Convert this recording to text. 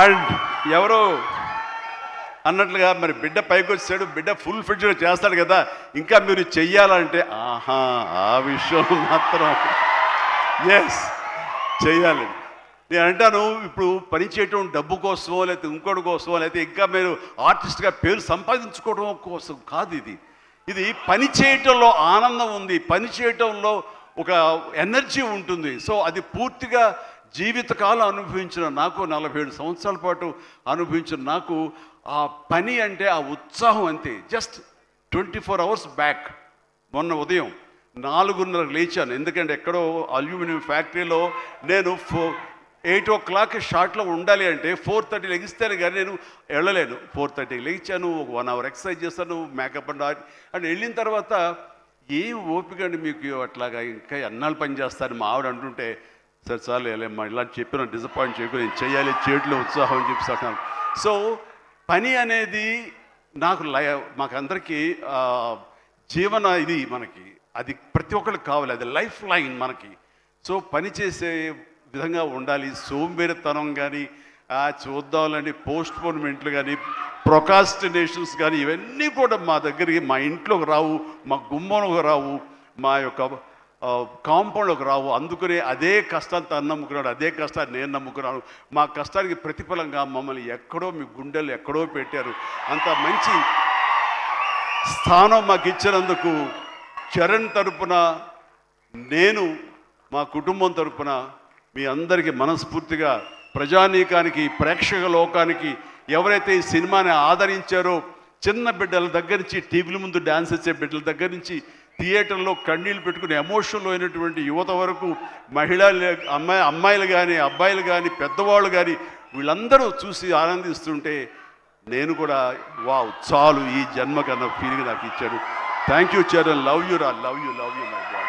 And ఎవరో అన్నట్లుగా మరి బిడ్డ పైకి వచ్చాడు, బిడ్డ ఫుల్ ఫిట్గా చేస్తాడు కదా, ఇంకా మీరు చెయ్యాలంటే ఆహా ఆ విషయం మాత్రం ఎస్ చెయ్యాలి. నేను అంటాను, ఇప్పుడు పని చేయటం డబ్బు కోసమో లేకపోతే ఇంకోటి కోసమో లేకపోతే ఇంకా మీరు ఆర్టిస్ట్గా పేరు సంపాదించుకోవడం కోసం కాదు. ఇది పని చేయటంలో ఆనందం ఉంది, పని చేయటంలో ఒక ఎనర్జీ ఉంటుంది. సో అది పూర్తిగా జీవితకాలం అనుభవించిన నాకు, 47 సంవత్సరాల పాటు అనుభవించిన నాకు ఆ పని అంటే ఆ ఉత్సాహం అంతే. జస్ట్ 24 అవర్స్ బ్యాక్ మొన్న ఉదయం 4:30 లేచాను. ఎందుకంటే ఎక్కడో అల్యూమినియం ఫ్యాక్టరీలో నేను 8 o'clock షార్ట్లో ఉండాలి అంటే 4:30 లెగిస్తాను కానీ నేను వెళ్ళలేను. 4:30 లేచాను, ఒక 1 hour ఎక్సర్సైజ్ చేస్తాను, మేకప్ అండ్ వెళ్ళిన తర్వాత ఏం ఓపిక అండి మీకు అట్లాగా, ఇంకా ఎన్నాళ్ళు పని చేస్తాను మా ఆవిడ అంటుంటే, సరే చాలు వెళ్ళమ్మా ఇలా చెప్పిన డిసప్పాయింట్ చేయకు, నేను చేయాలి, చేతిలో ఉత్సాహం అని చెప్పి. సో పని అనేది మాకందరికీ జీవన ఇది మనకి, అది ప్రతి ఒక్కరికి కావాలి, అది లైఫ్ లైన్ మనకి. సో పని చేసే విధంగా ఉండాలి. సోంబేరితనం కానీ చూద్దామని పోస్ట్పోన్మెంట్లు కానీ ప్రొకాస్టినేషన్స్ కానీ ఇవన్నీ కూడా మా దగ్గరికి, మా ఇంట్లోకి రావు, మా గుమ్మంలోకి రావు, మా యొక్క కాంపౌండ్లోకి రావు. అందుకనే అదే కష్టాన్ని తను నమ్ముకున్నాడు, అదే కష్టాన్ని నేను నమ్ముకున్నాను. మా కష్టానికి ప్రతిఫలంగా మమ్మల్ని ఎక్కడో మీ గుండెలు ఎక్కడో పెట్టారు. అంత మంచి స్థానం మాకు ఇచ్చినందుకు చరణ్ తరపున, నేను మా కుటుంబం తరపున మీ అందరికీ మనస్ఫూర్తిగా, ప్రజానీకానికి, ప్రేక్షక లోకానికి, ఎవరైతే ఈ సినిమాని ఆదరించారో, చిన్న బిడ్డల దగ్గర నుంచి, టీవీల ముందు డ్యాన్స్ వచ్చే బిడ్డల దగ్గర నుంచి, థియేటర్లో కన్నీళ్ళు పెట్టుకుని ఎమోషన్లో అయినటువంటి యువత వరకు, అమ్మాయిలు కానీ అబ్బాయిలు కానీ పెద్దవాళ్ళు కానీ వీళ్ళందరూ చూసి ఆనందిస్తుంటే నేను కూడా వావ్ చాలు ఈ జన్మకన్నా ఫీలింగ్ నాకు ఇచ్చాడు. Thank you Charan, love you రా, లవ్ యూ మై బాయ్.